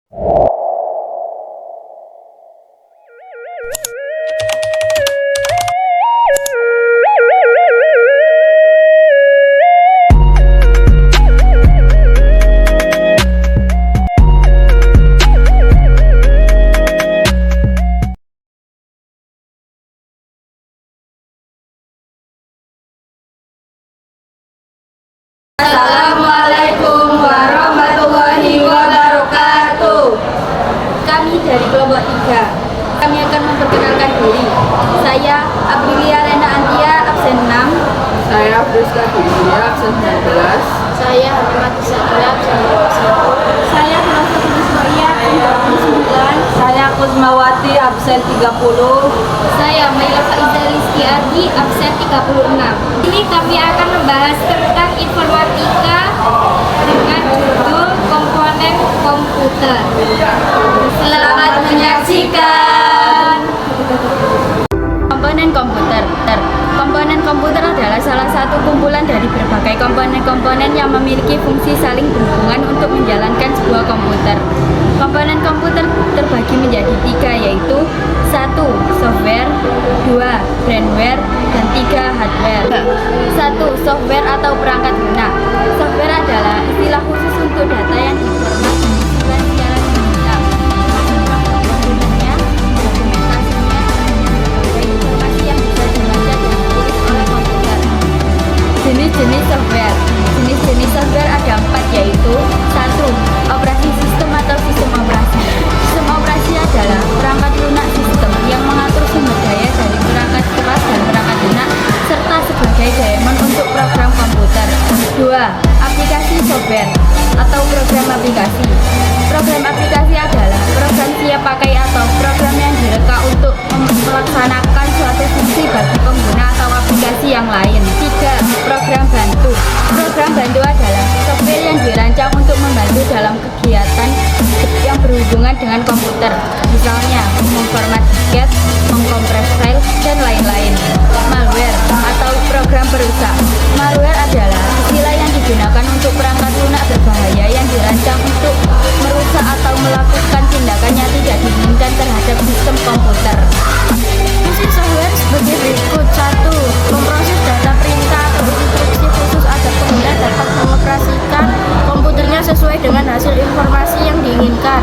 Assalamualaikum warahmatullahi wabarakatuh. Kami dari kelompok 3. Kami akan memperkenalkan diri. Saya Aprilia Rena Antia, absen 6. Saya Friska Dindia, absen 19. Saya Hanimati Sakila, absen 21. Saya Filosofi Ismaia, absen 29. Saya Kusmawati, absen 30. Saya Maila Faiza Rizky Ardi, absen 36. Ini kami akan membahas tentang informatika dengan judul komponen komputer. Selamat menyaksikan. Komponen komputer. Komponen komputer adalah salah satu kumpulan dari berbagai komponen-komponen yang memiliki fungsi saling berhubungan untuk menjalankan sebuah komputer. Komponen komputer terbagi menjadi 3, yaitu 1. Software, 2. Firmware, dan 3. Hardware. 1. Software atau perangkat lunak. Software adalah istilah khusus untuk data yang diformat dan disimpan secara digital. Komponennya, dokumentasinya, dan informasi yang bisa dibaca dan ditulis oleh komputer. Jenis-jenis software. Jenis-jenis software ada 4, yaitu 1. Operasi sistem atau sistem operasi. Sistem operasi adalah perangkat lunak sistem yang mengatur sumber daya dari perangkat keras dan perangkat lunak serta sebagai daemon untuk program komputer. 2. Aplikasi software atau program aplikasi. Program aplikasi adalah program siap pakai atau program yang direka untuk melaksanakan suatu fungsi bagi pengguna atau aplikasi yang lain. 3. Program bantu. Program bantu adalah software yang dirancang untuk membantu dalam kegiatan yang berhubungan dengan komputer, misalnya memformat disket, mengkompres file, dan lain-lain. Malware atau program perusak. Malware adalah istilah yang digunakan untuk perangkat lunak berbahaya yang dirancang untuk merusak atau melakukan tindakan yang tidak diinginkan terhadap sistem komputer. Fungsi software sebagai berikut. 1. Memproses data perintah atau instruksi khusus agar pengguna dapat mengoperasikan komputernya sesuai dengan hasil informasi yang diinginkan.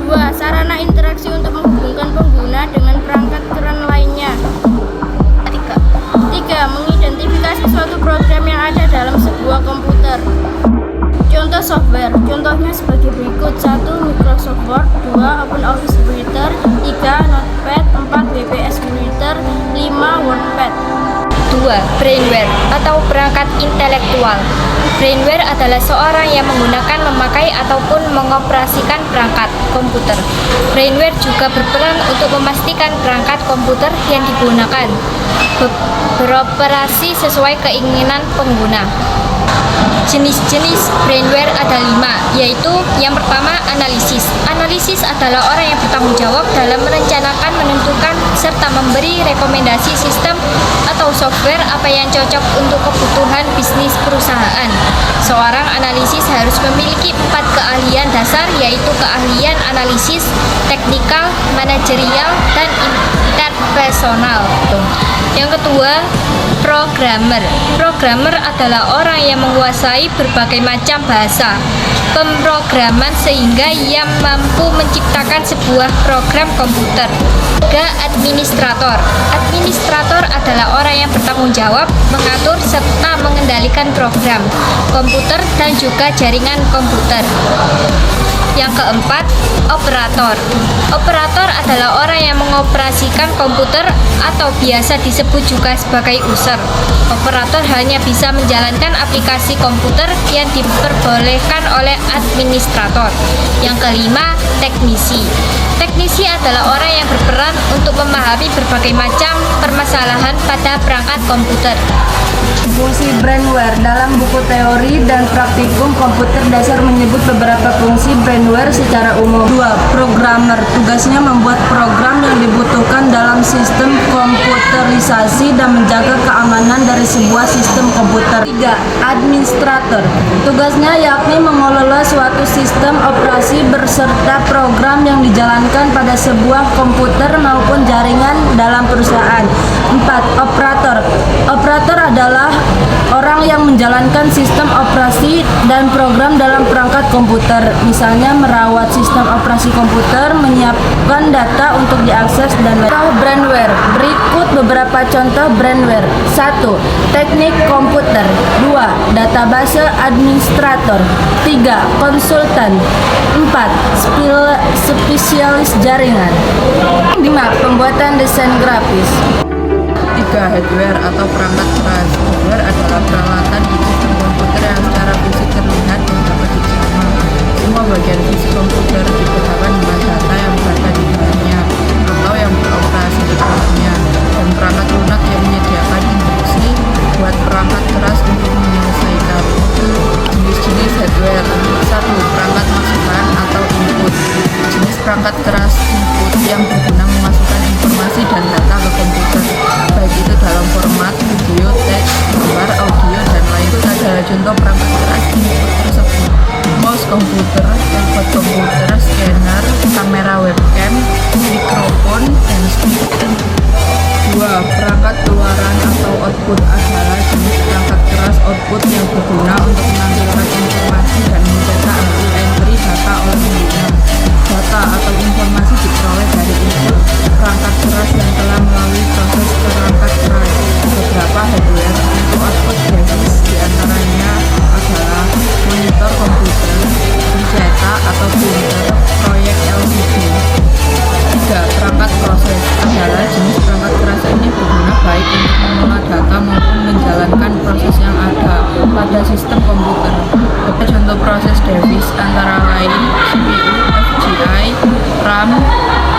2. Sarana interaksi untuk menghubungkan pengguna dengan perangkat keran lainnya. 3. Mengidentifikasi suatu program yang ada dalam sebuah komputer. Contoh software, contohnya sebagai berikut. 1. Microsoft Word. 2. OpenOffice Writer. 3. Notepad. 4. WPS Writer. 5. WordPad. 2. Brainware atau perangkat intelektual. Brainware adalah seorang yang menggunakan, memakai, ataupun mengoperasikan perangkat komputer. Brainware juga berperan untuk memastikan perangkat komputer yang digunakan beroperasi sesuai keinginan pengguna. Jenis-jenis brainware ada 5, yaitu yang pertama analisis. Analisis adalah orang yang bertanggung jawab dalam merencanakan, menentukan, serta memberi rekomendasi sistem atau software apa yang cocok untuk kebutuhan bisnis perusahaan. Seorang analisis harus memiliki 4 keahlian dasar, yaitu keahlian analisis, teknikal, manajerial, dan interpersonal. Yang kedua, programmer. Programmer adalah orang yang menguasai berbagai macam bahasa pemrograman sehingga ia mampu menciptakan sebuah program komputer. 3. Administrator. Administrator adalah orang yang bertanggung jawab mengatur serta mengendalikan program komputer dan juga jaringan komputer. Yang keempat, operator. Operator adalah orang yang mengoperasikan komputer atau biasa disebut juga sebagai user. Operator hanya bisa menjalankan aplikasi komputer yang diperbolehkan oleh administrator. Yang kelima, teknisi. Teknisi adalah orang yang berperan untuk memahami berbagai macam permasalahan pada perangkat komputer. Fungsi brainware. Dalam buku teori dan praktikum komputer dasar menyebut beberapa fungsi brainware secara umum. 2. Programmer. Tugasnya membuat program yang dibutuhkan dalam sistem komputerisasi dan menjaga keamanan dari sebuah sistem komputer. 3. Administrator. Tugasnya yakni mengelola suatu sistem operasi berserta program yang dijalankan pada sebuah komputer maupun jaringan dalam perusahaan. 4. Operator. Operator adalah orang yang menjalankan sistem operasi dan program dalam perangkat komputer, misalnya merawat sistem operasi komputer, menyiapkan data untuk diakses, dan lain. Brandware. Berikut beberapa contoh brandware. 1. Teknik komputer. 2. Database administrator. 3. Konsultan. 4. Spesialis jaringan. 5. Pembuatan desain grafis. 3. Hardware atau perangkat keras. Hardware adalah peralatan di sistem komputer yang secara fisik terlihat dan dapat dijangkau. Semua bagian fisik komputer dibedakan dengan data yang berada di dalamnya atau yang beroperasi di dalamnya, dan perangkat lunak yang menyediakan instruksi buat perangkat keras untuk menyelesaikan. Jenis-jenis hardware. 1. Perangkat masukan atau input. Jenis perangkat keras input yang berguna memasukkan informasi dan data ke komputer, baik itu dalam format video, teks, gambar, audio, dan lain. Itu adalah contoh perangkat keras input tersebut: mouse komputer, keyboard komputer, scanner, kamera webcam, mikrofon, dan speaker. 2. Perangkat keluaran atau output adalah jenis perangkat keras output yang berguna untuk menampilkan informasi dan mencetak hasil entry data oleh pengguna. Data atau informasi diperoleh dari input perangkat keras yang telah melalui proses perangkat keras. Beberapa hardware untuk output device diantaranya adalah monitor komputer, dicetak atau printer, proyek LCD. 3. Perangkat proses adalah jenis perangkat keras ini berguna baik untuk mengolah data maupun menjalankan proses yang ada pada sistem komputer. Contoh proses device antara lain CPU, FGI, RAM,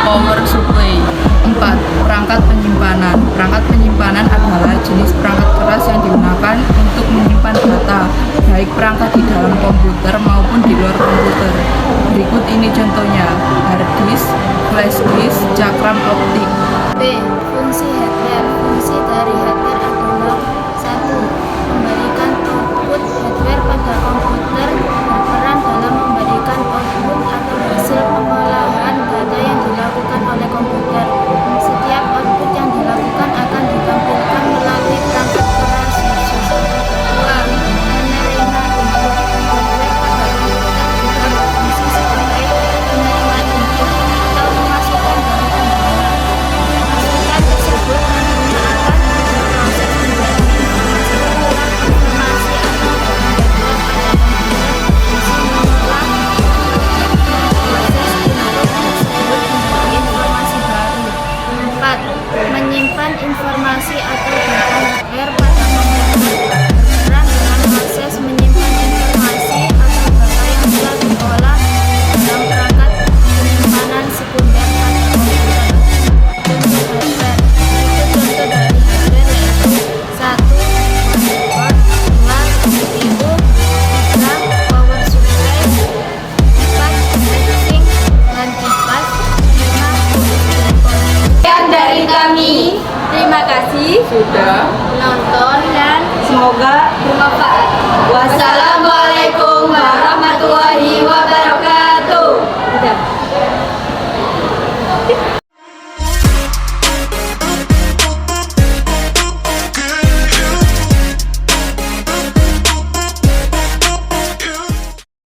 power supply. 4. Perangkat penyimpanan. Perangkat penyimpanan adalah jenis perangkat keras yang digunakan untuk menyimpan data, baik perangkat di dalam komputer